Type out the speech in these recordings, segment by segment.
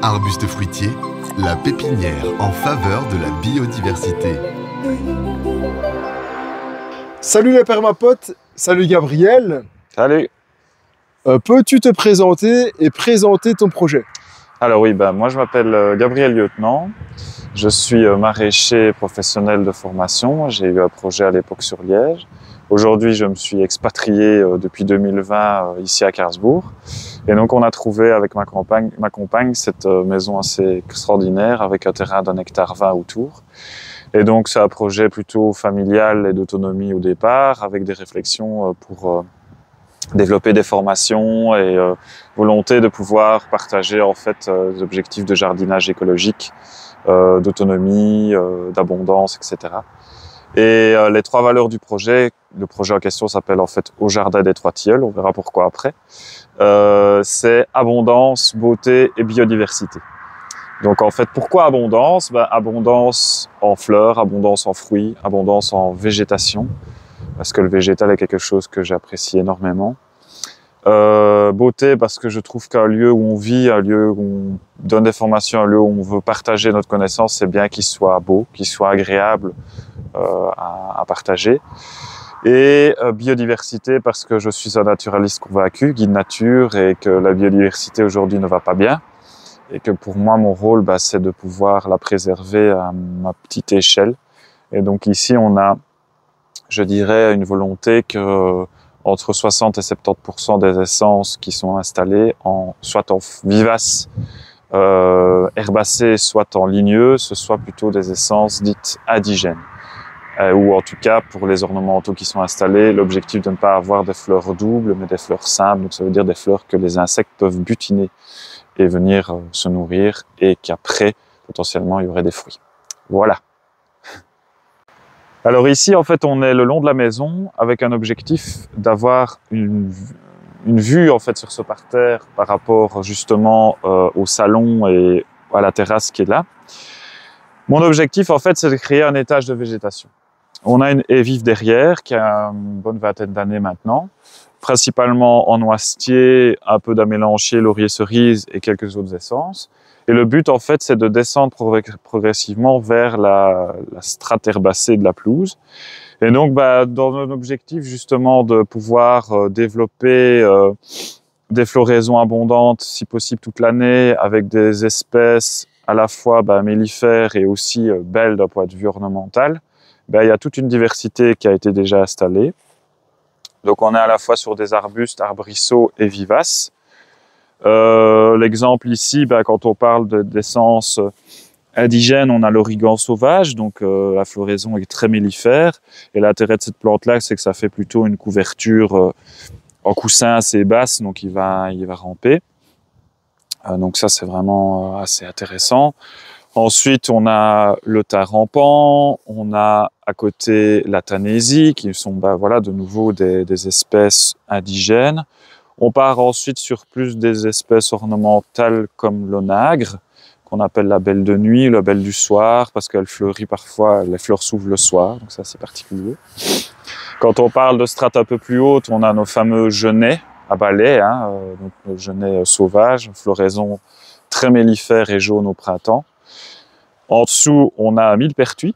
Arbuste fruitier, la pépinière en faveur de la biodiversité. Salut les permapotes, salut Gabriel. Salut. Peux-tu te présenter et présenter ton projet? Alors oui, moi je m'appelle Gabriel Lieutenant. Je suis maraîcher professionnel de formation. J'ai eu un projet à l'époque sur Liège. Aujourd'hui, je me suis expatrié depuis 2020 ici à Carlsbourg. Et donc, on a trouvé avec ma compagne cette maison assez extraordinaire avec un terrain d'1,20 hectare autour. Et donc, c'est un projet plutôt familial et d'autonomie au départ, avec des réflexions pour développer des formations et volonté de pouvoir partager en fait des objectifs de jardinage écologique, d'autonomie, d'abondance, etc. Et les trois valeurs du projet, le projet en question s'appelle en fait Au Jardin des Trois Tilleuls, on verra pourquoi après, c'est abondance, beauté et biodiversité. Donc en fait, pourquoi abondance? Abondance en fleurs, abondance en fruits, abondance en végétation, parce que le végétal est quelque chose que j'apprécie énormément. Beauté, parce que je trouve qu'un lieu où on vit, un lieu où on donne des formations, un lieu où on veut partager notre connaissance, c'est bien qu'il soit beau, qu'il soit agréable à partager. Et biodiversité, parce que je suis un naturaliste convaincu, guide nature, et que la biodiversité aujourd'hui ne va pas bien. Et que pour moi, mon rôle, c'est de pouvoir la préserver à ma petite échelle. Et donc ici, on a, je dirais, une volonté que entre 60 et 70% des essences qui sont installées, soit en vivaces, herbacées, soit en ligneux, ce soit plutôt des essences dites indigènes. Ou en tout cas, pour les ornementaux qui sont installés, l'objectif de ne pas avoir des fleurs doubles, mais des fleurs simples. Donc ça veut dire des fleurs que les insectes peuvent butiner et venir se nourrir, et qu'après, potentiellement, il y aurait des fruits. Voilà. Alors ici, en fait, on est le long de la maison avec un objectif d'avoir une vue en fait sur ce parterre par rapport justement au salon et à la terrasse qui est là. Mon objectif, en fait, c'est de créer un étage de végétation. On a une haie vive derrière qui a une bonne vingtaine d'années maintenant, principalement en noisetier, un peu d'amélanchier, laurier cerise et quelques autres essences. Et le but, en fait, c'est de descendre progressivement vers la strate herbacée de la pelouse. Et donc, dans un objectif justement de pouvoir développer des floraisons abondantes, si possible toute l'année, avec des espèces à la fois mellifères et aussi belles d'un point de vue ornemental, il y a toute une diversité qui a été déjà installée. Donc, on est à la fois sur des arbustes, arbrisseaux et vivaces. L'exemple ici, quand on parle d'essences indigènes, on a l'origan sauvage, donc la floraison est très mellifère. Et l'intérêt de cette plante-là, c'est que ça fait plutôt une couverture en coussin assez basse, donc il va ramper. Donc ça, c'est vraiment assez intéressant. Ensuite, on a le thym rampant, on a à côté la tanésie, qui sont de nouveau des espèces indigènes. On part ensuite sur plus des espèces ornementales comme l'onagre, qu'on appelle la belle de nuit, la belle du soir, parce qu'elle fleurit parfois, les fleurs s'ouvrent le soir, donc ça c'est particulier. Quand on parle de strates un peu plus hautes, on a nos fameux genêts à balai, donc le genêt sauvage, floraison très mellifère et jaune au printemps. En dessous, on a millepertuis.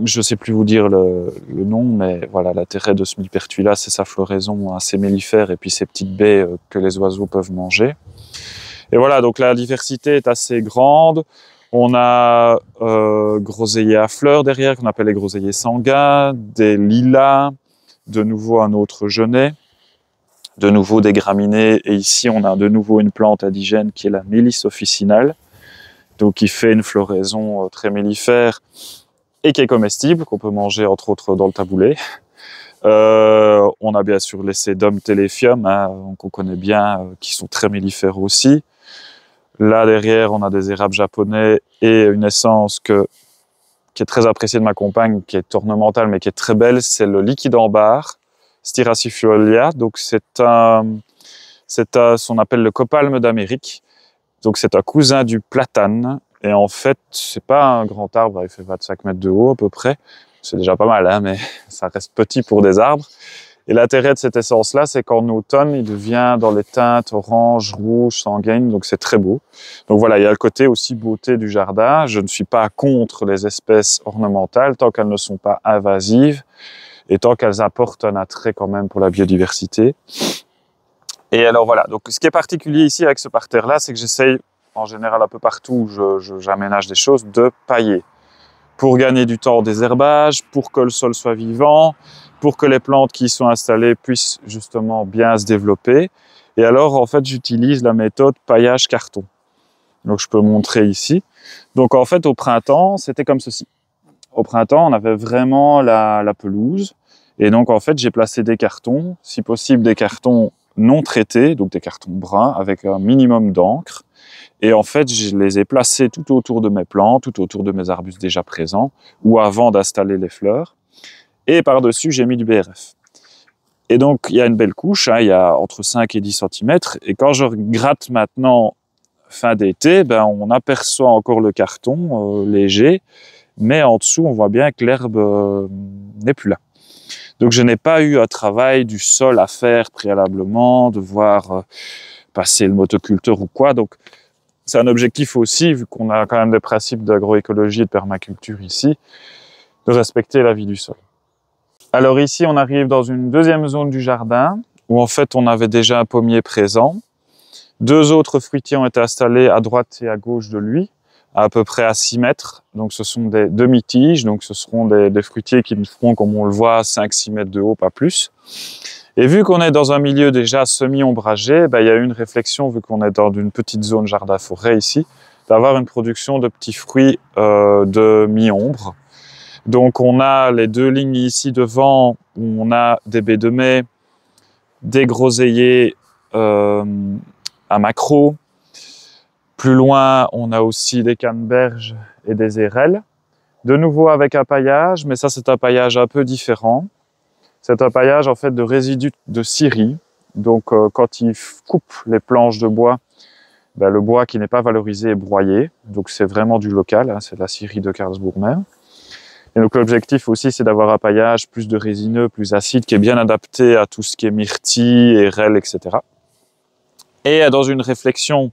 Je ne sais plus vous dire le nom, mais voilà, l'intérêt de ce millepertuis-là, c'est sa floraison assez mellifère et puis ces petites baies que les oiseaux peuvent manger. Et voilà, donc la diversité est assez grande. On a groseilliers à fleurs derrière, qu'on appelle les groseilliers sanguins, des lilas, de nouveau un autre genêt, de nouveau des graminées. Et ici, on a de nouveau une plante indigène qui est la mélisse officinale, donc qui fait une floraison très mellifère et qui est comestible, qu'on peut manger entre autres dans le taboulé. On a bien sûr les sédum téléfium, qu'on connaît bien, qui sont très mellifères aussi. Là derrière, on a des érables japonais et une essence qui est très appréciée de ma compagne, qui est ornementale mais qui est très belle, c'est le liquide ambar, Stiracifolia. Donc on appelle le copalme d'Amérique. Donc c'est un cousin du platane. Et en fait, c'est pas un grand arbre, il fait 25 mètres de haut à peu près. C'est déjà pas mal, mais ça reste petit pour des arbres. Et l'intérêt de cette essence-là, c'est qu'en automne, il devient dans les teintes orange, rouge, sanguine, donc c'est très beau. Donc voilà, il y a le côté aussi beauté du jardin. Je ne suis pas contre les espèces ornementales tant qu'elles ne sont pas invasives et tant qu'elles apportent un attrait quand même pour la biodiversité. Et alors voilà, donc ce qui est particulier ici avec ce parterre-là, c'est que j'essaye, en général un peu partout où j'aménage des choses, de pailler. Pour gagner du temps au désherbage, pour que le sol soit vivant, pour que les plantes qui y sont installées puissent justement bien se développer. Et alors, en fait, j'utilise la méthode paillage carton. Donc, je peux montrer ici. Donc, en fait, au printemps, c'était comme ceci. Au printemps, on avait vraiment la pelouse. Et donc, en fait, j'ai placé des cartons, si possible des cartons non traités, donc des cartons bruns avec un minimum d'encre. Et en fait, je les ai placés tout autour de mes plantes, tout autour de mes arbustes déjà présents, ou avant d'installer les fleurs. Et par-dessus, j'ai mis du BRF. Et donc, il y a une belle couche, hein, il y a entre 5 et 10 cm. Et quand je gratte maintenant, fin d'été, ben, on aperçoit encore le carton léger, mais en dessous, on voit bien que l'herbe n'est plus là. Donc, je n'ai pas eu un travail du sol à faire préalablement, devoir passer le motoculteur ou quoi. Donc, c'est un objectif aussi, vu qu'on a quand même des principes d'agroécologie et de permaculture ici, de respecter la vie du sol. Alors ici, on arrive dans une deuxième zone du jardin, où en fait, on avait déjà un pommier présent. 2 autres fruitiers ont été installés à droite et à gauche de lui, à peu près à 6 mètres. Donc ce sont des demi-tiges, donc ce seront des fruitiers qui ne feront, comme on le voit, 5-6 mètres de haut, pas plus. Et vu qu'on est dans un milieu déjà semi-ombragé, ben, il y a eu une réflexion, vu qu'on est dans une petite zone jardin-forêt ici, d'avoir une production de petits fruits de mi-ombre. Donc on a les 2 lignes ici devant, où on a des baies de mai, des groseilliers à maquereau. Plus loin, on a aussi des canneberges et des érelles. De nouveau avec un paillage, mais ça c'est un paillage un peu différent. C'est un paillage en fait de résidus de scierie. Donc quand ils coupent les planches de bois, ben, le bois qui n'est pas valorisé est broyé. Donc c'est vraiment du local, hein, c'est de la scierie de Karlsbourg même. Et donc l'objectif aussi c'est d'avoir un paillage plus de résineux, plus acide, qui est bien adapté à tout ce qui est myrtille, érelle, etc. Et dans une réflexion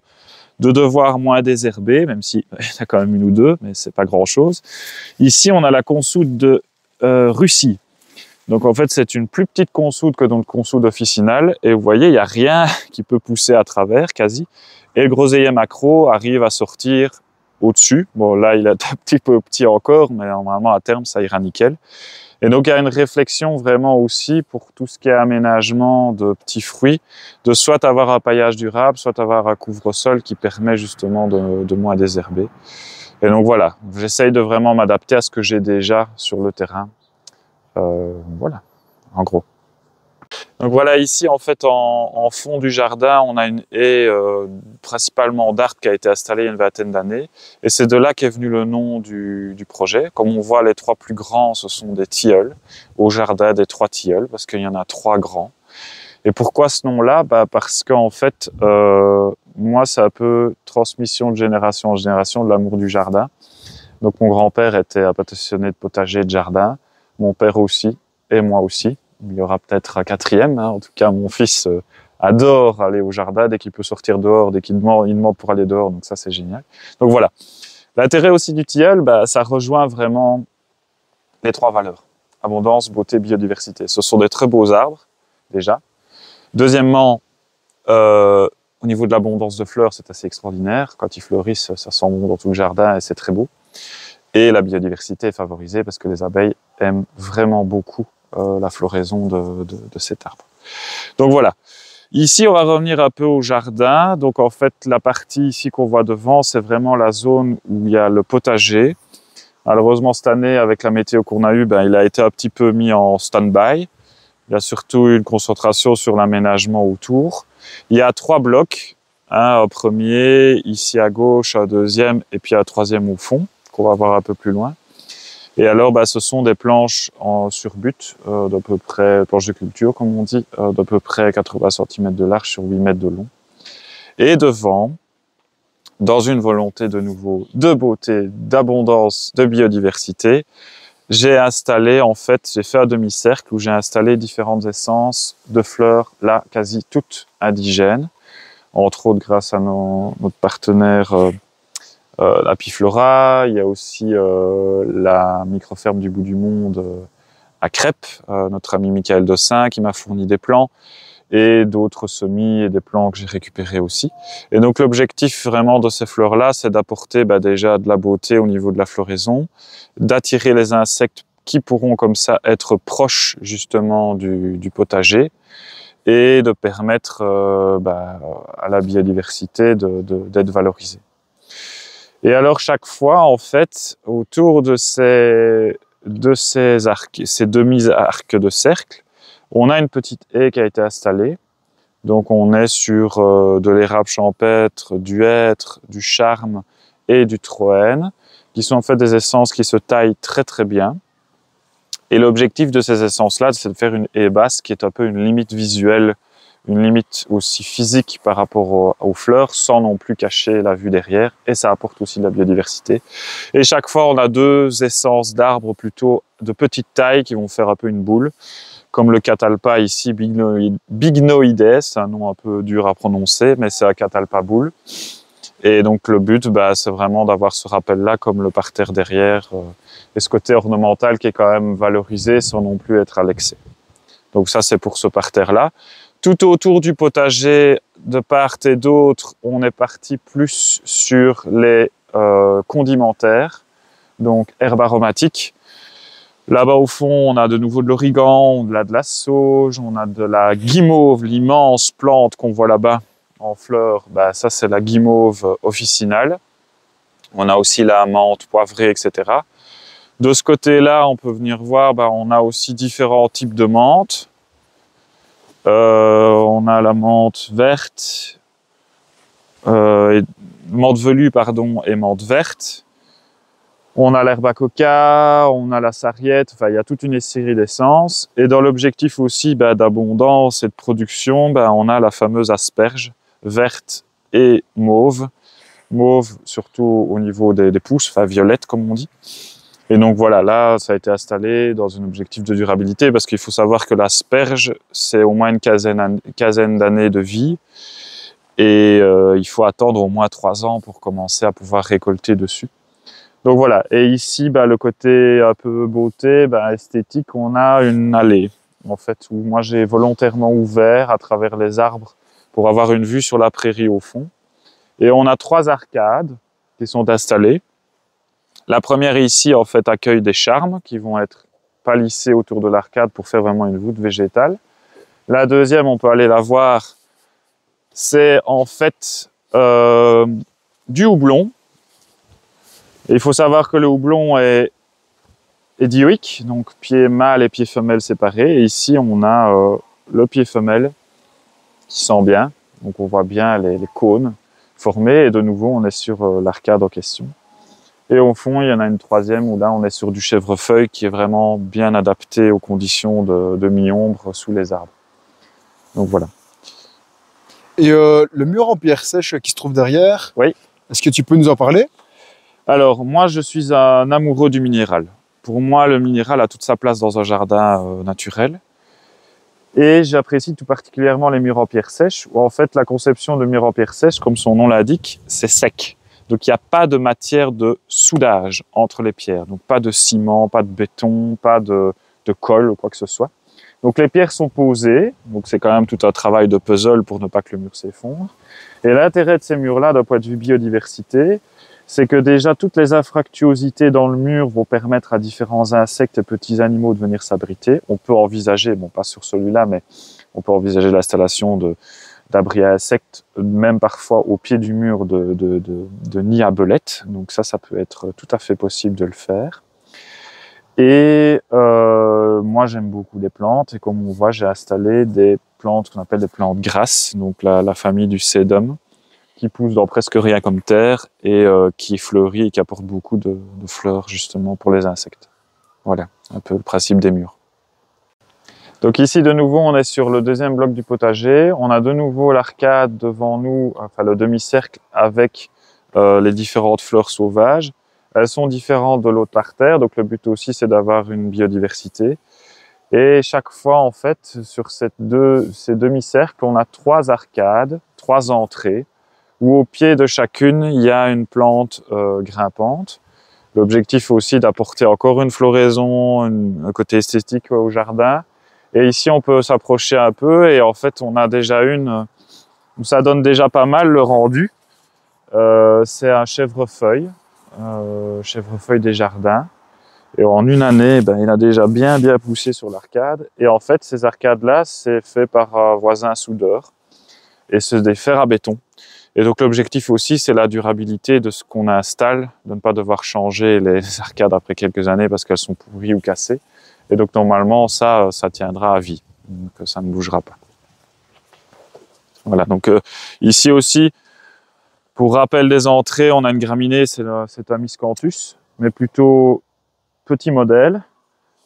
de devoir moins désherber, même si il y en a quand même 1 ou 2, mais c'est pas grand chose. Ici on a la consoude de Russie. Donc en fait, c'est une plus petite consoude que dans le consoude officinal. Et vous voyez, il n'y a rien qui peut pousser à travers, quasi. Et le groseillier maquereau arrive à sortir au-dessus. Bon, là, il est un petit peu petit encore, mais normalement, à terme, ça ira nickel. Et donc, il y a une réflexion vraiment aussi pour tout ce qui est aménagement de petits fruits, de soit avoir un paillage durable, soit avoir un couvre-sol qui permet justement de moins désherber. Et donc voilà, j'essaye de vraiment m'adapter à ce que j'ai déjà sur le terrain. Voilà, en gros. Donc voilà, ici en fait en fond du jardin, on a une haie principalement d'arbres qui a été installée il y a une 20aine d'années. Et c'est de là qu'est venu le nom du projet. Comme on voit, les 3 plus grands, ce sont des tilleuls, au jardin des 3 tilleuls, parce qu'il y en a 3 grands. Et pourquoi ce nom-là? Parce qu'en fait, moi, c'est un peu transmission de génération en génération de l'amour du jardin. Donc mon grand-père était un passionné de potager et de jardin. Mon père aussi, et moi aussi. Il y aura peut-être un 4e. Hein. En tout cas, mon fils adore aller au jardin dès qu'il peut sortir dehors, dès qu'il demande pour aller dehors. Donc ça, c'est génial. Donc voilà. L'intérêt aussi du tilleul, ça rejoint vraiment les 3 valeurs. Abondance, beauté, biodiversité. Ce sont des très beaux arbres, déjà. Deuxièmement, au niveau de l'abondance de fleurs, c'est assez extraordinaire. Quand ils fleurissent, ça sent bon dans tout le jardin et c'est très beau. Et la biodiversité est favorisée parce que les abeilles aiment vraiment beaucoup la floraison de cet arbre. Donc voilà. Ici, on va revenir un peu au jardin. Donc en fait, la partie ici qu'on voit devant, c'est vraiment la zone où il y a le potager. Malheureusement, cette année, avec la météo qu'on a eue, il a été un petit peu mis en stand-by. Il y a surtout une concentration sur l'aménagement autour. Il y a 3 blocs. Un premier, ici à gauche, un deuxième, et puis un 3e au fond, qu'on va voir un peu plus loin. Et alors, ce sont des planches en surbut, d'à peu près, planches de culture, comme on dit, d'à peu près 80 cm de large sur 8 mètres de long. Et devant, dans une volonté de nouveau de beauté, d'abondance, de biodiversité, j'ai installé, en fait, j'ai fait un demi-cercle où j'ai installé différentes essences de fleurs, là, quasi toutes indigènes, entre autres grâce à notre partenaire Apiflora. Il y a aussi la microferme du bout du monde à Crêpes, notre ami Michael Dossin qui m'a fourni des plants, et d'autres semis et des plants que j'ai récupérés aussi. Et donc l'objectif vraiment de ces fleurs-là, c'est d'apporter déjà de la beauté au niveau de la floraison, d'attirer les insectes qui pourront comme ça être proches justement du potager, et de permettre à la biodiversité d'être valorisée. Et alors chaque fois, en fait, autour de ces demi-arcs de cercle, on a une petite haie qui a été installée. Donc on est sur de l'érable champêtre, du hêtre, du charme et du troène, qui sont en fait des essences qui se taillent très très bien. Et l'objectif de ces essences-là, c'est de faire une haie basse qui est un peu une limite visuelle, une limite aussi physique par rapport aux fleurs, sans non plus cacher la vue derrière, et ça apporte aussi de la biodiversité. Et chaque fois, on a deux essences d'arbres plutôt de petite taille qui vont faire un peu une boule, comme le catalpa ici, Bignoides, c'est un nom un peu dur à prononcer, mais c'est un catalpa boule. Et donc le but, c'est vraiment d'avoir ce rappel-là, comme le parterre derrière, et ce côté ornemental qui est quand même valorisé sans non plus être à l'excès. Donc ça, c'est pour ce parterre-là. Tout autour du potager, de part et d'autre, on est parti plus sur les condimentaires, donc herbes aromatiques. Là-bas au fond, on a de nouveau de l'origan, on a de la sauge, on a de la guimauve, l'immense plante qu'on voit là-bas en fleurs. Ça, c'est la guimauve officinale. On a aussi la menthe poivrée, etc. De ce côté-là, on peut venir voir, on a aussi différents types de menthe. On a la menthe verte, menthe velue, pardon, et menthe verte. On a l'herbe à coca, on a la sarriette, enfin il y a toute une série d'essences. Et dans l'objectif aussi d'abondance et de production, on a la fameuse asperge verte et mauve. Mauve surtout au niveau des pousses, enfin violette comme on dit. Et donc voilà, là ça a été installé dans un objectif de durabilité parce qu'il faut savoir que l'asperge, c'est au moins une quinzaine d'années de vie. Et il faut attendre au moins 3 ans pour commencer à pouvoir récolter dessus. Donc voilà, et ici, le côté un peu beauté, esthétique, on a une allée, en fait, où moi j'ai volontairement ouvert à travers les arbres pour avoir une vue sur la prairie au fond. Et on a 3 arcades qui sont installées. La première ici, en fait, accueille des charmes qui vont être palissés autour de l'arcade pour faire vraiment une voûte végétale. La deuxième, on peut aller la voir, c'est en fait du houblon. Et il faut savoir que le houblon est dioïque, donc pied mâle et pied femelle séparés. Et ici, on a le pied femelle qui sent bien. Donc on voit bien les cônes formés. Et de nouveau, on est sur l'arcade en question. Et au fond, il y en a une troisième où là, on est sur du chèvrefeuille qui est vraiment bien adapté aux conditions de mi-ombre sous les arbres. Donc voilà. Et le mur en pierre sèche qui se trouve derrière, oui. Est-ce que tu peux nous en parler? Alors, moi, je suis un amoureux du minéral. Pour moi, le minéral a toute sa place dans un jardin naturel. Et j'apprécie tout particulièrement les murs en pierre sèche, où en fait, la conception de mur en pierre sèche, comme son nom l'indique, c'est sec. Donc, il n'y a pas de matière de soudage entre les pierres. Donc, pas de ciment, pas de béton, pas de colle ou quoi que ce soit. Donc, les pierres sont posées. Donc, c'est quand même tout un travail de puzzle pour ne pas que le mur s'effondre. Et l'intérêt de ces murs-là, d'un point de vue biodiversité, c'est que déjà toutes les infractuosités dans le mur vont permettre à différents insectes et petits animaux de venir s'abriter. On peut envisager, bon pas sur celui-là, mais on peut envisager l'installation d'abris à insectes, même parfois au pied du mur de nids à belettes. Donc ça peut être tout à fait possible de le faire. Et moi j'aime beaucoup les plantes et comme on voit, j'ai installé des plantes qu'on appelle des plantes grasses, donc la famille du sédum, qui pousse dans presque rien comme terre et qui fleurit et qui apporte beaucoup de fleurs justement pour les insectes. Voilà, un peu le principe des murs. Donc ici de nouveau on est sur le deuxième bloc du potager, on a de nouveau l'arcade devant nous, enfin le demi-cercle avec les différentes fleurs sauvages. Elles sont différentes de l'autre parterre, donc le but aussi c'est d'avoir une biodiversité. Et chaque fois, en fait, sur ces demi-cercles, on a 3 arcades, 3 entrées, où au pied de chacune, il y a une plante grimpante. L'objectif aussi d'apporter encore une floraison, un côté esthétique au jardin. Et ici, on peut s'approcher un peu et en fait, on a déjà une, ça donne déjà pas mal le rendu. C'est un chèvrefeuille des jardins. Et en une année, il a déjà bien poussé sur l'arcade. Et en fait, ces arcades-là, c'est fait par un voisin soudeur. Et c'est des fers à béton. Et donc l'objectif aussi, c'est la durabilité de ce qu'on installe, de ne pas devoir changer les arcades après quelques années parce qu'elles sont pourries ou cassées. Et donc normalement, ça tiendra à vie, donc ça ne bougera pas. Voilà, donc ici aussi, pour rappel des entrées, on a une graminée, c'est un miscanthus, mais plutôt petit modèle,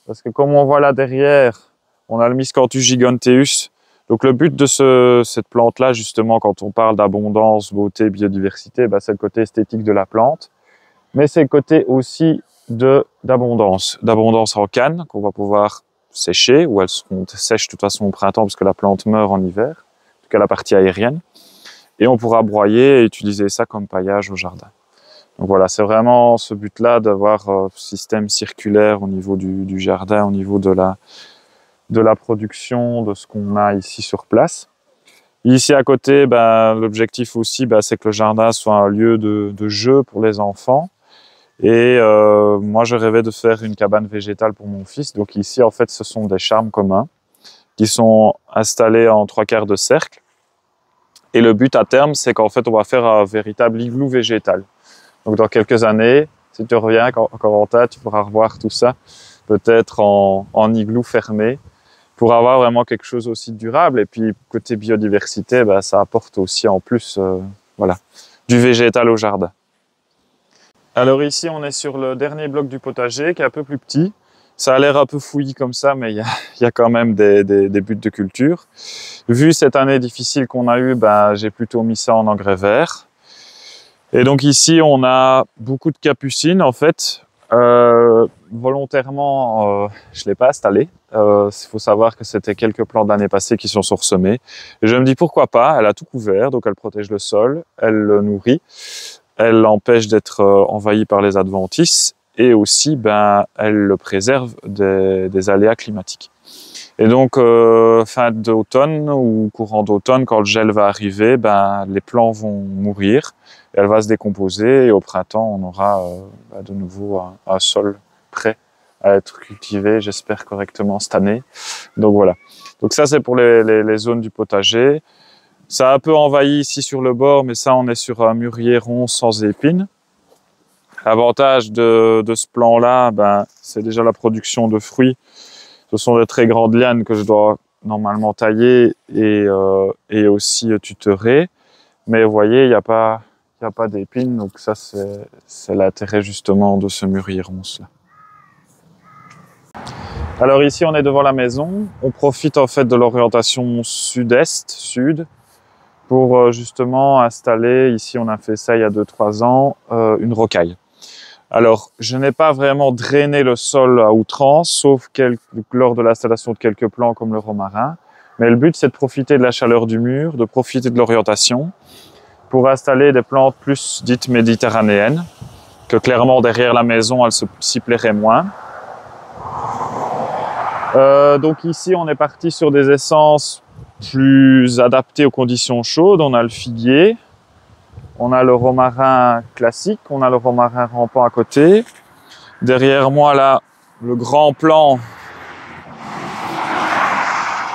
parce que comme on voit là derrière, on a le miscanthus giganteus. Donc le but de cette plante-là, justement, quand on parle d'abondance, beauté, biodiversité, c'est le côté esthétique de la plante, mais c'est le côté aussi d'abondance en canne qu'on va pouvoir sécher, ou elles seront sèches de toute façon au printemps parce que la plante meurt en hiver, en tout cas la partie aérienne, et on pourra broyer et utiliser ça comme paillage au jardin. Donc voilà, c'est vraiment ce but-là d'avoir un système circulaire au niveau du jardin, au niveau de la production, de ce qu'on a ici sur place. Ici à côté, l'objectif aussi, c'est que le jardin soit un lieu de jeu pour les enfants. Et moi, je rêvais de faire une cabane végétale pour mon fils. Donc ici, en fait, ce sont des charmes communs qui sont installés en 3/4 de cercle. Et le but à terme, c'est qu'en fait, on va faire un véritable igloo végétal. Donc dans quelques années, si tu reviens, Corentin, tu pourras revoir tout ça, peut-être en igloo fermé, pour avoir vraiment quelque chose aussi de durable. Et puis côté biodiversité, ça apporte aussi en plus du végétal au jardin. Alors ici, on est sur le dernier bloc du potager, qui est un peu plus petit. Ça a l'air un peu fouillis comme ça, mais il y a quand même des buts de culture. Vu cette année difficile qu'on a eue, j'ai plutôt mis ça en engrais vert. Et donc ici, on a beaucoup de capucines, en fait. Volontairement, je ne l'ai pas installé. Il faut savoir que c'était quelques plants de l'année passée qui sont sursemés. Et je me dis pourquoi pas, elle a tout couvert, donc elle protège le sol, elle le nourrit, elle l'empêche d'être envahie par les adventices et aussi elle le préserve des aléas climatiques. Et donc fin d'automne ou courant d'automne, quand le gel va arriver, les plants vont mourir, et elle va se décomposer et au printemps on aura de nouveau un sol prêt à être cultivé, j'espère correctement cette année. Donc voilà. Donc ça c'est pour les zones du potager. Ça a un peu envahi ici sur le bord, mais ça on est sur un mûrier rond sans épines. L'avantage de ce plan-là, c'est déjà la production de fruits. Ce sont des très grandes lianes que je dois normalement tailler et aussi tutorer. Mais vous voyez, il n'y a pas d'épines, donc ça c'est l'intérêt justement de ce mûrier ronce-là. Alors ici, on est devant la maison. On profite en fait de l'orientation sud-est, sud, pour justement installer, ici on a fait ça il y a 2-3 ans, une rocaille. Alors, je n'ai pas vraiment drainé le sol à outrance, sauf lors de l'installation de quelques plants comme le romarin. Mais le but, c'est de profiter de la chaleur du mur, de profiter de l'orientation, pour installer des plantes plus dites méditerranéennes, que clairement derrière la maison, elles s'y plairaient moins. Donc ici, on est parti sur des essences plus adaptées aux conditions chaudes. On a le figuier. On a le romarin classique, on a le romarin rampant à côté. Derrière moi, là, le grand plan,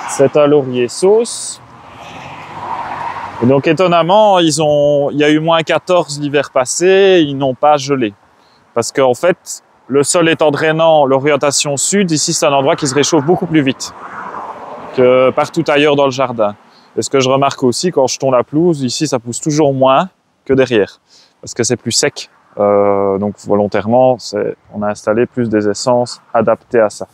c'est un laurier sauce. Et donc, étonnamment, il y a eu -14 l'hiver passé, ils n'ont pas gelé. Parce qu'en fait, le sol étant drainant, l'orientation sud, ici, c'est un endroit qui se réchauffe beaucoup plus vite que partout ailleurs dans le jardin. Et ce que je remarque aussi, quand je tonds la pelouse, ici, ça pousse toujours moins que derrière, parce que c'est plus sec. Donc volontairement, on a installé plus des essences adaptées à ça.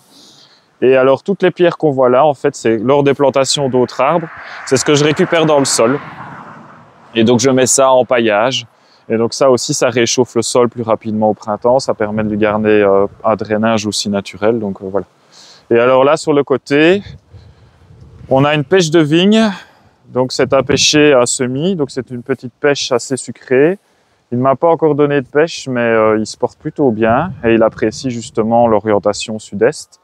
Et alors toutes les pierres qu'on voit là, en fait, c'est lors des plantations d'autres arbres, c'est ce que je récupère dans le sol. Et donc je mets ça en paillage. Et donc ça aussi, ça réchauffe le sol plus rapidement au printemps, ça permet de lui garder un drainage aussi naturel, donc voilà. Et alors là, sur le côté, on a une pêche de vigne, donc c'est un pêcher à semis, donc c'est une petite pêche assez sucrée. Il ne m'a pas encore donné de pêche, mais il se porte plutôt bien et il apprécie justement l'orientation sud-est.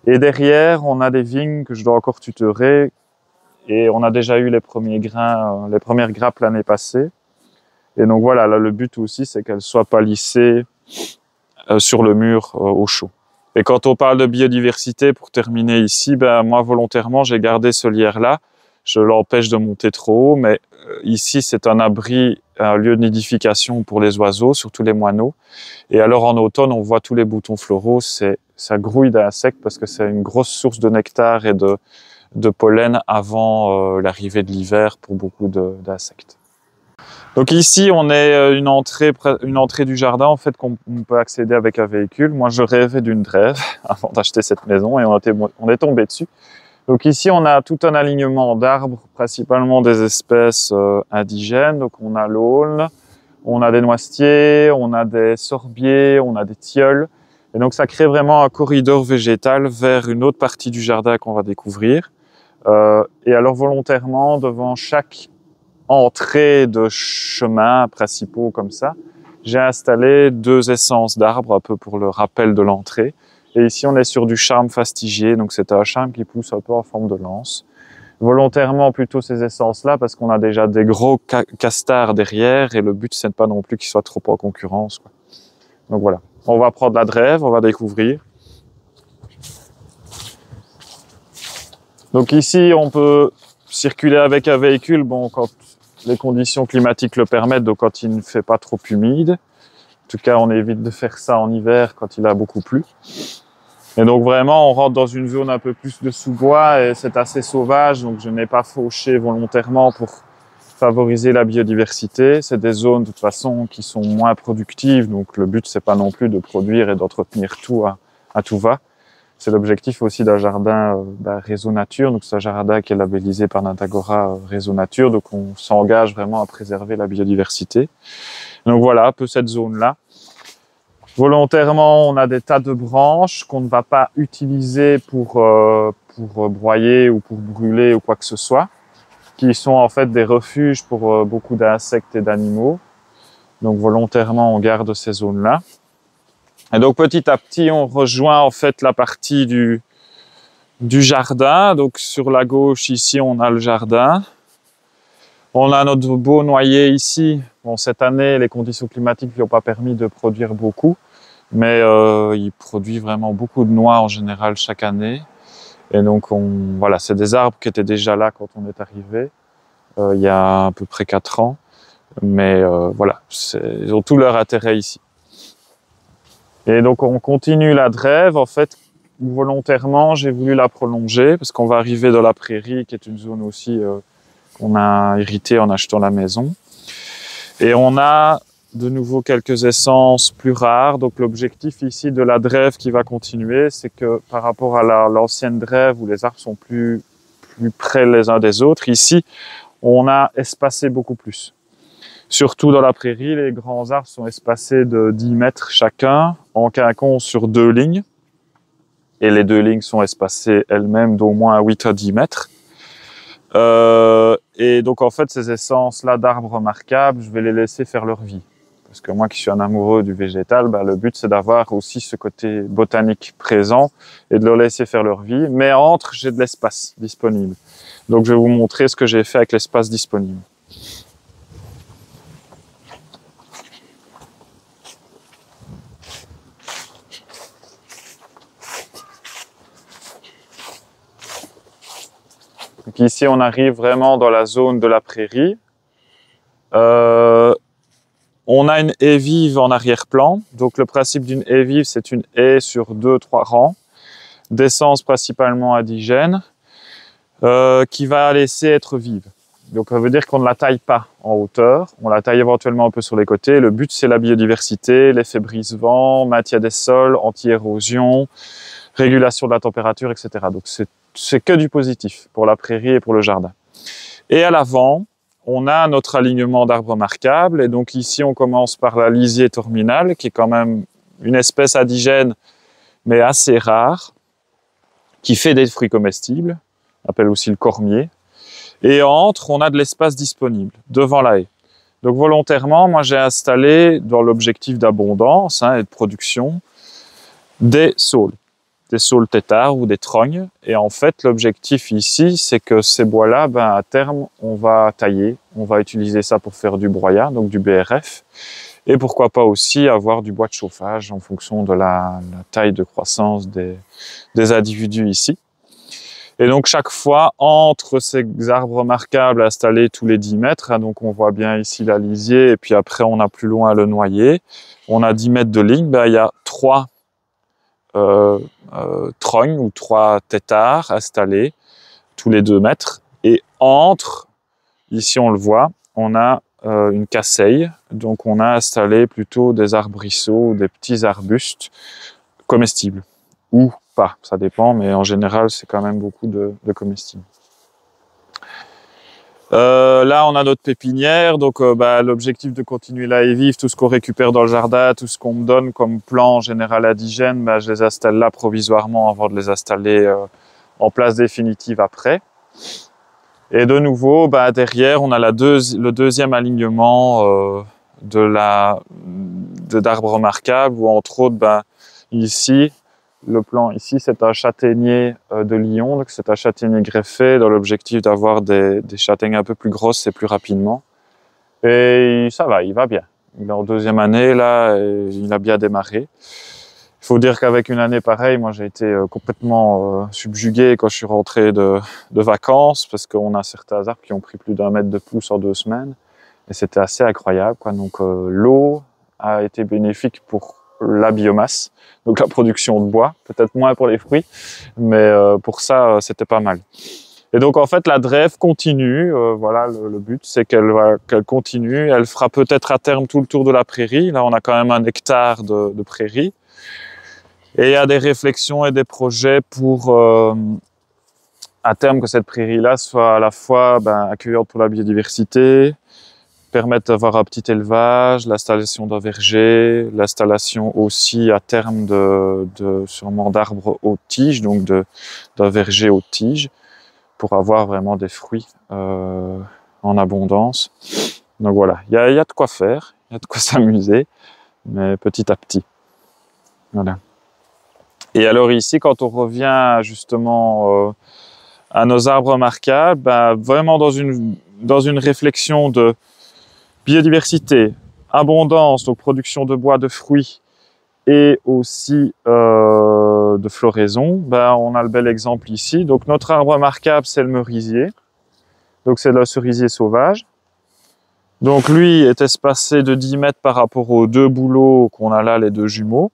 Et derrière, on a des vignes que je dois encore tutorer et on a déjà eu les premiers grains, les premières grappes l'année passée. Et donc voilà, là, le but aussi, c'est qu'elle soit palissée sur le mur au chaud. Et quand on parle de biodiversité, pour terminer ici, ben, moi, volontairement, j'ai gardé ce lierre-là. Je l'empêche de monter trop haut, mais ici, c'est un abri, un lieu de nidification pour les oiseaux, surtout les moineaux. Et alors, en automne, on voit tous les boutons floraux, ça grouille d'insectes parce que c'est une grosse source de nectar et de pollen avant l'arrivée de l'hiver pour beaucoup d'insectes. Donc ici, on est une entrée du jardin en fait qu'on peut accéder avec un véhicule. Moi, je rêvais d'une drève avant d'acheter cette maison et on est tombé dessus. Donc ici, on a tout un alignement d'arbres, principalement des espèces indigènes. Donc on a l'aulne, on a des noisetiers, on a des sorbiers, on a des tilleuls. Et donc ça crée vraiment un corridor végétal vers une autre partie du jardin qu'on va découvrir. Et alors volontairement, devant chaque entrée de chemins principaux comme ça, j'ai installé 2 essences d'arbres un peu pour le rappel de l'entrée. Et ici, on est sur du charme fastigié, donc c'est un charme qui pousse un peu en forme de lance. Volontairement plutôt ces essences-là parce qu'on a déjà des gros castars derrière et le but c'est pas non plus qu'ils soient trop en concurrence, quoi. Donc voilà, on va prendre la drève, on va découvrir. Donc ici, on peut circuler avec un véhicule, bon, quand les conditions climatiques le permettent, donc quand il ne fait pas trop humide. En tout cas, on évite de faire ça en hiver quand il a beaucoup plu. Et donc vraiment, on rentre dans une zone un peu plus de sous-bois et c'est assez sauvage, donc je n'ai pas fauché volontairement pour favoriser la biodiversité. C'est des zones de toute façon qui sont moins productives, donc le but c'est pas non plus de produire et d'entretenir tout à tout va. C'est l'objectif aussi d'un jardin réseau nature, donc c'est un jardin qui est labellisé par Nantagora réseau nature, donc on s'engage vraiment à préserver la biodiversité. Donc voilà, un peu cette zone-là. Volontairement, on a des tas de branches qu'on ne va pas utiliser pour broyer ou pour brûler ou quoi que ce soit, qui sont en fait des refuges pour beaucoup d'insectes et d'animaux. Donc volontairement, on garde ces zones-là. Et donc petit à petit, on rejoint en fait la partie du jardin. Donc sur la gauche, ici, on a le jardin. On a notre beau noyer ici. Bon, cette année, les conditions climatiques ne lui ont pas permis de produire beaucoup, mais il produit vraiment beaucoup de noix en général chaque année. Et donc, voilà, c'est des arbres qui étaient déjà là quand on est arrivé, il y a à peu près 4 ans. Mais voilà, ils ont tout leur intérêt ici. Et donc, on continue la drève. En fait, volontairement, j'ai voulu la prolonger parce qu'on va arriver dans la prairie, qui est une zone aussi qu'on a héritée en achetant la maison. Et on a de nouveau quelques essences plus rares. Donc, l'objectif ici de la drève qui va continuer, c'est que par rapport à l'ancienne drève où les arbres sont plus près les uns des autres, ici, on a espacé beaucoup plus. Surtout dans la prairie, les grands arbres sont espacés de 10 mètres chacun, en quinconce sur 2 lignes. Et les 2 lignes sont espacées elles-mêmes d'au moins 8 à 10 mètres. Et donc, en fait, ces essences-là d'arbres remarquables, je vais les laisser faire leur vie. Parce que moi qui suis un amoureux du végétal, le but, c'est d'avoir aussi ce côté botanique présent et de leur laisser faire leur vie. Mais entre, j'ai de l'espace disponible. Donc, je vais vous montrer ce que j'ai fait avec l'espace disponible. Donc ici, on arrive vraiment dans la zone de la prairie. On a une haie vive en arrière-plan. Donc le principe d'une haie vive, c'est une haie sur 2-3 rangs, d'essence principalement indigène, qui va laisser être vive. Donc ça veut dire qu'on ne la taille pas en hauteur, on la taille éventuellement un peu sur les côtés. Le but, c'est la biodiversité, l'effet brise-vent, maintien des sols, anti-érosion, régulation de la température, etc. Donc c'est que du positif pour la prairie et pour le jardin. Et à l'avant, on a notre alignement d'arbres marquables. Et donc ici, on commence par la lisier terminale, qui est quand même une espèce indigène, mais assez rare, qui fait des fruits comestibles, on appelle aussi le cormier. Et entre, on a de l'espace disponible, devant la haie. Donc volontairement, moi j'ai installé, dans l'objectif d'abondance et de production, des saules têtards ou des trognes. Et en fait, l'objectif ici, c'est que ces bois-là, à terme, on va tailler, on va utiliser ça pour faire du broyat, donc du BRF. Et pourquoi pas aussi avoir du bois de chauffage en fonction de la taille de croissance des individus ici. Et donc chaque fois, entre ces arbres marquables installés tous les 10 mètres, donc on voit bien ici la lisier, et puis après on a plus loin le noyer, on a 10 mètres de ligne, il y a 3 trognes ou 3 têtards installés tous les 2 mètres. Et entre, ici on le voit, on a une casseille, donc on a installé plutôt des arbrisseaux, des petits arbustes comestibles, ou pas, ça dépend, mais en général c'est quand même beaucoup de comestibles. Là on a notre pépinière, donc l'objectif de continuer là et vivre, tout ce qu'on récupère dans le jardin, tout ce qu'on me donne comme plan en général indigène, je les installe là provisoirement avant de les installer en place définitive après. Et de nouveau, derrière, on a le deuxième alignement d'arbres remarquables, où entre autres, ici, le plan ici, c'est un châtaignier de Lyon, donc c'est un châtaignier greffé dans l'objectif d'avoir des châtaignes un peu plus grosses et plus rapidement. Et ça va, il va bien. Il est en deuxième année, là, et il a bien démarré. Il faut dire qu'avec une année pareille, moi j'ai été complètement subjugué quand je suis rentré de vacances, parce qu'on a certains arbres qui ont pris plus d'1 mètre de pouce en 2 semaines, et c'était assez incroyable, quoi. Donc l'eau a été bénéfique pour la biomasse, donc la production de bois, peut-être moins pour les fruits, mais pour ça c'était pas mal. Et donc en fait la drève continue, voilà le but c'est qu'elle continue, elle fera peut-être à terme tout le tour de la prairie, là on a quand même 1 hectare de prairie. Et il y a des réflexions et des projets pour, à terme, que cette prairie-là soit à la fois accueillante pour la biodiversité, permettre d'avoir un petit élevage, l'installation d'un verger, l'installation aussi à terme sûrement d'arbres haute tige, donc d'un verger haute tige, pour avoir vraiment des fruits en abondance. Donc voilà, il y a de quoi faire, il y a de quoi s'amuser, mais petit à petit. Voilà. Et alors ici, quand on revient justement à nos arbres remarquables, vraiment dans une réflexion de biodiversité, abondance, donc production de bois, de fruits et aussi de floraison, on a le bel exemple ici. Donc notre arbre remarquable, c'est le merisier. Donc c'est le cerisier sauvage. Donc lui est espacé de 10 mètres par rapport aux 2 bouleaux qu'on a là, les 2 jumeaux.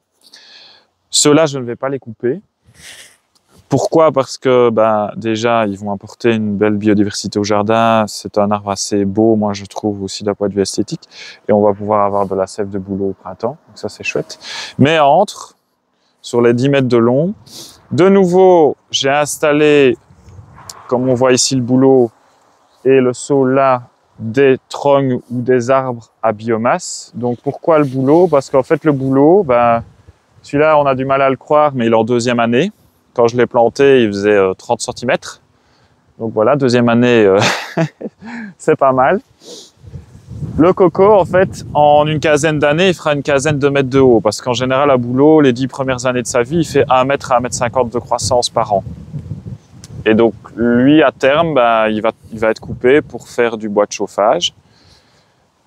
Ceux-là, je ne vais pas les couper. Pourquoi? Parce que déjà, ils vont apporter une belle biodiversité au jardin. C'est un arbre assez beau, moi je trouve, aussi d'un point de vue esthétique. Et on va pouvoir avoir de la sève de bouleau au printemps. Donc ça, c'est chouette. Mais entre, sur les 10 mètres de long, de nouveau, j'ai installé, comme on voit ici le bouleau et le saule là, des trognes ou des arbres à biomasse. Donc pourquoi le bouleau? Parce qu'en fait, le bouleau, celui-là, on a du mal à le croire, mais il est en 2e année. Quand je l'ai planté, il faisait 30 cm. Donc voilà, 2e année, c'est pas mal. Le coco, en fait, en une quinzaine d'années, il fera une quinzaine de mètres de haut. Parce qu'en général, à bouleau, les 10 premières années de sa vie, il fait 1 mètre à 1,50 m de croissance par an. Et donc, lui, à terme, il va être coupé pour faire du bois de chauffage.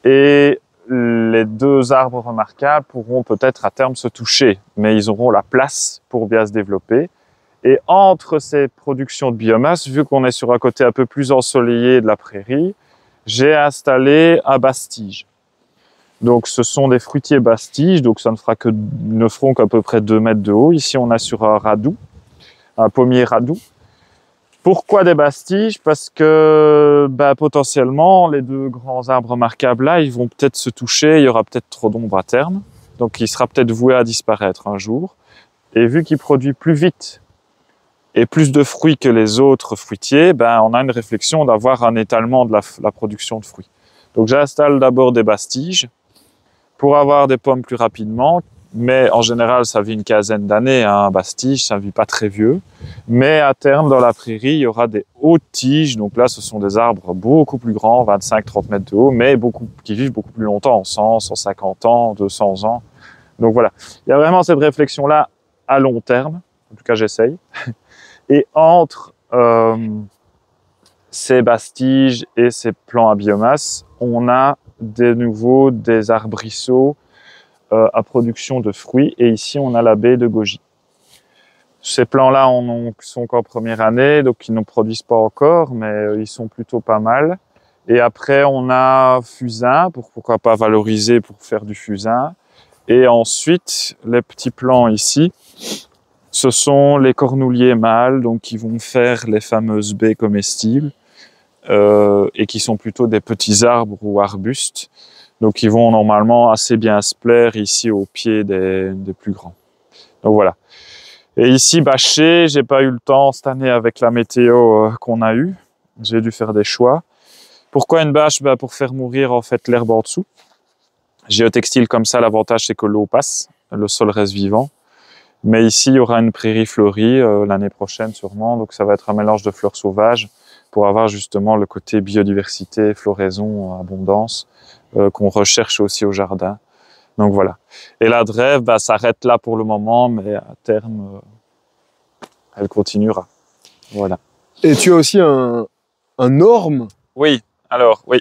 Et les 2 arbres remarquables pourront peut-être à terme se toucher, mais ils auront la place pour bien se développer. Et entre ces productions de biomasse, vu qu'on est sur un côté un peu plus ensoleillé de la prairie, j'ai installé un basse-tige. Donc ce sont des fruitiers basse-tige, donc ça ne feront qu'à peu près 2 mètres de haut. Ici on a sur un radou, un pommier radou. Pourquoi des basses-tiges? Parce que potentiellement, les 2 grands arbres remarquables là, ils vont peut-être se toucher, il y aura peut-être trop d'ombre à terme, donc il sera peut-être voué à disparaître un jour. Et vu qu'il produit plus vite et plus de fruits que les autres fruitiers, ben, on a une réflexion d'avoir un étalement de la production de fruits. Donc j'installe d'abord des bastiges pour avoir des pommes plus rapidement, mais en général ça vit une quinzaine d'années, hein, un bastige, ça ne vit pas très vieux. Mais à terme dans la prairie, il y aura des hautes tiges, donc là ce sont des arbres beaucoup plus grands, 25-30 mètres de haut, mais qui vivent beaucoup plus longtemps, 100, 150 ans, 200 ans. Donc voilà, il y a vraiment cette réflexion-là à long terme, en tout cas j'essaye. Et entre ces bastiges et ces plants à biomasse, on a de nouveau des arbrisseaux à production de fruits. Et ici, on a la baie de goji. Ces plants-là sont qu'en première année, donc ils ne produisent pas encore, mais ils sont plutôt pas mal. Et après, on a fusain, pourquoi pas valoriser pour faire du fusain. Et ensuite, les petits plants ici, ce sont les cornouliers mâles, donc qui vont faire les fameuses baies comestibles et qui sont plutôt des petits arbres ou arbustes, donc ils vont normalement assez bien se plaire ici au pied des plus grands. Donc voilà. Et ici, bâché, j'ai pas eu le temps cette année avec la météo qu'on a eue. J'ai dû faire des choix. Pourquoi une bâche? Pour faire mourir en fait l'herbe en dessous. Géotextile comme ça, l'avantage c'est que l'eau passe, le sol reste vivant. Mais ici, il y aura une prairie fleurie l'année prochaine sûrement, donc ça va être un mélange de fleurs sauvages pour avoir justement le côté biodiversité, floraison, abondance qu'on recherche aussi au jardin. Donc voilà. Et la drève s'arrête là pour le moment, mais à terme, elle continuera. Voilà. Et tu as aussi un orme? Oui, alors oui.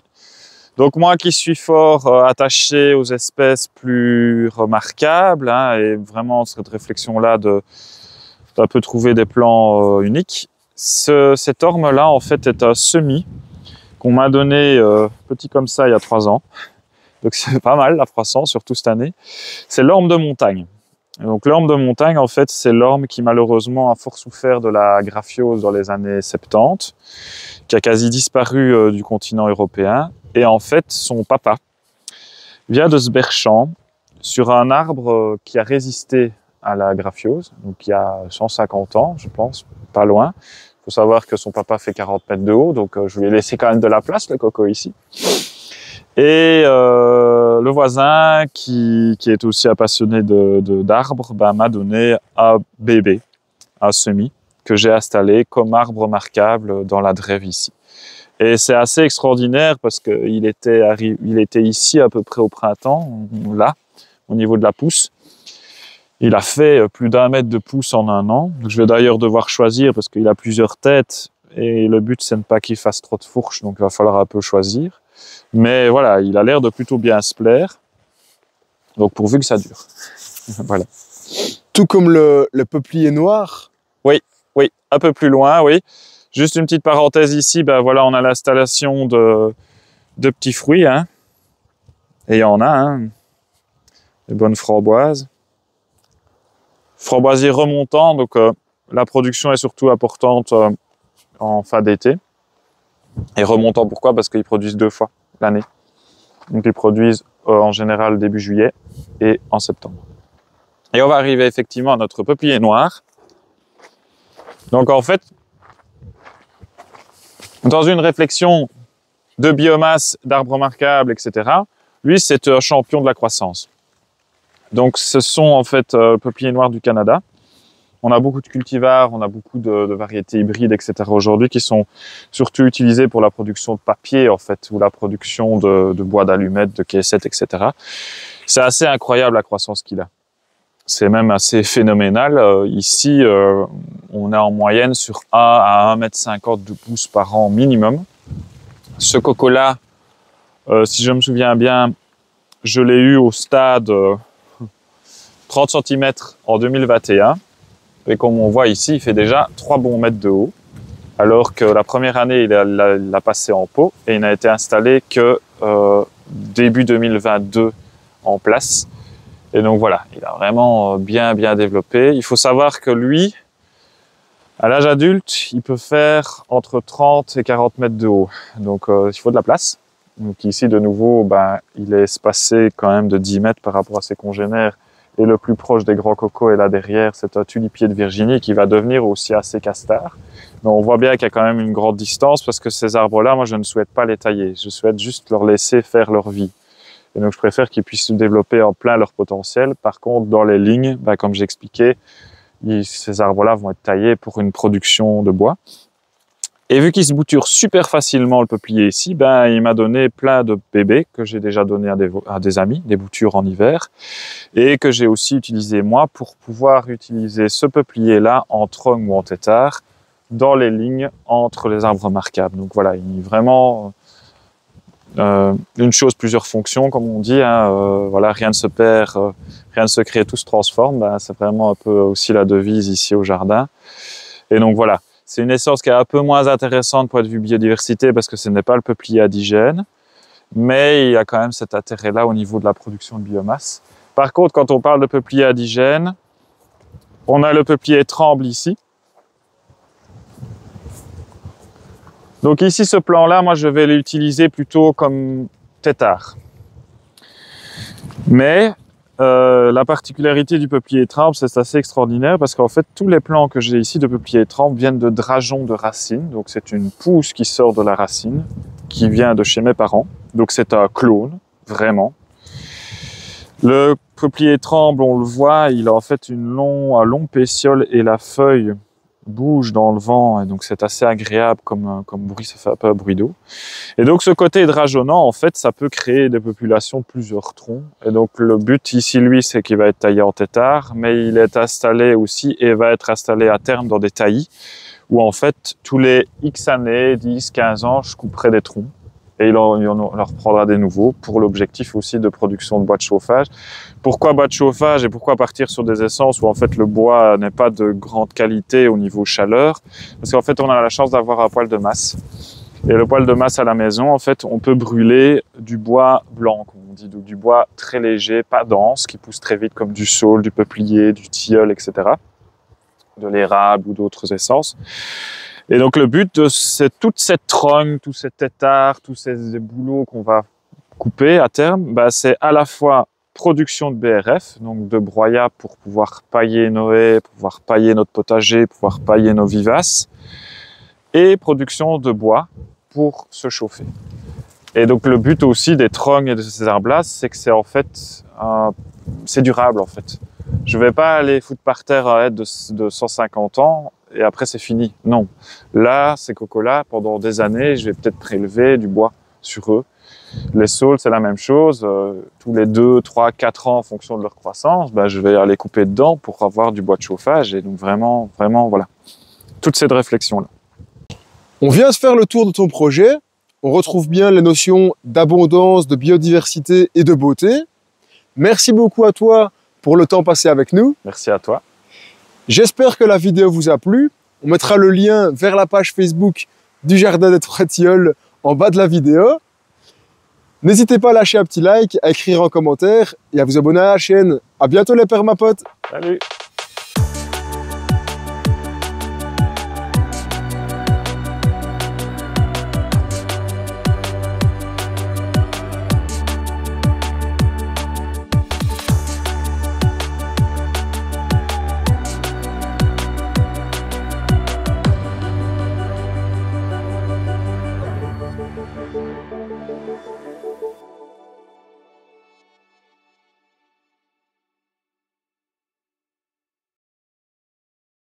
Donc moi qui suis fort attaché aux espèces plus remarquables, hein, et vraiment cette réflexion-là d'un peu trouver des plants uniques, cet orme-là en fait est un semis qu'on m'a donné petit comme ça il y a 3 ans. Donc c'est pas mal la croissance, surtout cette année. C'est l'orme de montagne. Et donc l'orme de montagne en fait c'est l'orme qui malheureusement a fort souffert de la graphiose dans les années 70, qui a quasi disparu du continent européen. Et en fait, son papa vient de Sberchamp sur un arbre qui a résisté à la graphiose, donc il y a 150 ans, je pense, pas loin. Il faut savoir que son papa fait 40 mètres de haut, donc je lui ai laissé quand même de la place, le coco, ici. Et le voisin, qui est aussi un passionné d'arbres, m'a donné un bébé, un semis, que j'ai installé comme arbre remarquable dans la drève ici. Et c'est assez extraordinaire parce qu'il était ici à peu près au printemps, là, au niveau de la pousse. Il a fait plus d'1 mètre de pousse en 1 an. Je vais d'ailleurs devoir choisir parce qu'il a plusieurs têtes et le but c'est de ne pas qu'il fasse trop de fourches, donc il va falloir un peu choisir. Mais voilà, il a l'air de plutôt bien se plaire. Donc pourvu que ça dure. Voilà. Tout comme le peuplier noir? Oui, un peu plus loin, oui. Juste une petite parenthèse ici, voilà, on a l'installation de petits fruits, hein. Et il y en a, hein. Des bonnes framboises. Framboisier remontant, donc la production est surtout importante en fin d'été. Et remontant, pourquoi? Parce qu'ils produisent 2 fois l'année. Donc ils produisent en général début juillet et en septembre. Et on va arriver effectivement à notre peuplier noir. Donc en fait, dans une réflexion de biomasse, d'arbres remarquables, etc., lui, c'est un champion de la croissance. Donc, ce sont en fait peupliers noirs du Canada. On a beaucoup de cultivars, on a beaucoup de variétés hybrides, etc. aujourd'hui, qui sont surtout utilisées pour la production de papier, en fait, ou la production de bois d'allumettes, de caissettes, etc. C'est assez incroyable la croissance qu'il a. C'est même assez phénoménal. Ici, on est en moyenne sur 1 à 1,50 m de pousse par an minimum. Ce coco-là, si je me souviens bien, je l'ai eu au stade 30 cm en 2021. Et comme on voit ici, il fait déjà 3 bons mètres de haut. Alors que la première année, il l'a passé en pot et il n'a été installé que début 2022 en place. Et donc voilà, il a vraiment bien développé. Il faut savoir que lui, à l'âge adulte, il peut faire entre 30 et 40 mètres de haut. Donc il faut de la place. Donc ici, de nouveau, il est espacé quand même de 10 mètres par rapport à ses congénères. Et le plus proche des grands cocos est là derrière, c'est un tulipier de Virginie qui va devenir aussi assez castard. Mais on voit bien qu'il y a quand même une grande distance parce que ces arbres-là, moi je ne souhaite pas les tailler. Je souhaite juste leur laisser faire leur vie. Et donc je préfère qu'ils puissent se développer en plein leur potentiel. Par contre, dans les lignes, comme j'expliquais, ces arbres-là vont être taillés pour une production de bois. Et vu qu'il se bouture super facilement le peuplier ici, il m'a donné plein de bébés que j'ai déjà donné à des amis, des boutures en hiver, et que j'ai aussi utilisé moi pour pouvoir utiliser ce peuplier-là en trogne ou en tétard dans les lignes entre les arbres remarquables. Donc voilà, il y a vraiment une chose, plusieurs fonctions, comme on dit. Voilà, rien ne se perd, rien ne se crée, tout se transforme. C'est vraiment un peu aussi la devise ici au jardin. Et donc voilà. C'est une essence qui est un peu moins intéressante point de vue biodiversité parce que ce n'est pas le peuplier indigène, mais il y a quand même cet intérêt-là au niveau de la production de biomasse. Par contre, quand on parle de peuplier indigène, on a le peuplier tremble ici. Donc ici, ce plan-là, moi, je vais l'utiliser plutôt comme tétard. Mais la particularité du peuplier tremble, c'est assez extraordinaire parce qu'en fait, tous les plants que j'ai ici de peuplier tremble viennent de drageons de racines. Donc, c'est une pousse qui sort de la racine, qui vient de chez mes parents. Donc, c'est un clone, vraiment. Le peuplier tremble, on le voit, il a en fait un long pétiole et la feuille bouge dans le vent. Et donc, c'est assez agréable comme bruit, ça fait un peu un bruit d'eau. Et donc, ce côté drageonnant, en fait, ça peut créer des populations de plusieurs troncs. Et donc, le but ici, lui, c'est qu'il va être taillé en tétard, mais il est installé aussi et va être installé à terme dans des taillis où, en fait, tous les X années, 10, 15 ans, je couperai des troncs et il en reprendra des nouveaux pour l'objectif aussi de production de bois de chauffage. Pourquoi bois de chauffage et pourquoi partir sur des essences où, en fait, le bois n'est pas de grande qualité au niveau chaleur? Parce qu'en fait, on a la chance d'avoir un poêle de masse. Et le poêle de masse à la maison, en fait, on peut brûler du bois blanc, comme on dit, donc du bois très léger, pas dense, qui pousse très vite, comme du saule, du peuplier, du tilleul, etc., de l'érable ou d'autres essences. Et donc le but, c'est toute cette trogne, tous ces tétards, tous ces bouleaux qu'on va couper à terme, c'est à la fois production de BRF, donc de broyat pour pouvoir pailler nos haies, pouvoir pailler notre potager, pouvoir pailler nos vivaces, et production de bois pour se chauffer. Et donc le but aussi des trognes et de ces arbres-là, c'est que c'est en fait, c'est durable en fait. Je vais pas aller foutre par terre un hêtre de 150 ans et après c'est fini. Non. Là, ces cocos-là, pendant des années, je vais peut-être prélever du bois sur eux. Les saules, c'est la même chose. Tous les 2, 3, 4 ans, en fonction de leur croissance, je vais aller couper dedans pour avoir du bois de chauffage. Et donc vraiment, voilà. Toute cette réflexion-là. On vient de faire le tour de ton projet. On retrouve bien les notions d'abondance, de biodiversité et de beauté. Merci beaucoup à toi pour le temps passé avec nous. Merci à toi. J'espère que la vidéo vous a plu. On mettra le lien vers la page Facebook du Jardin des Trois Tilleuls en bas de la vidéo. N'hésitez pas à lâcher un petit like, à écrire en commentaire et à vous abonner à la chaîne. À bientôt les permapotes. Salut.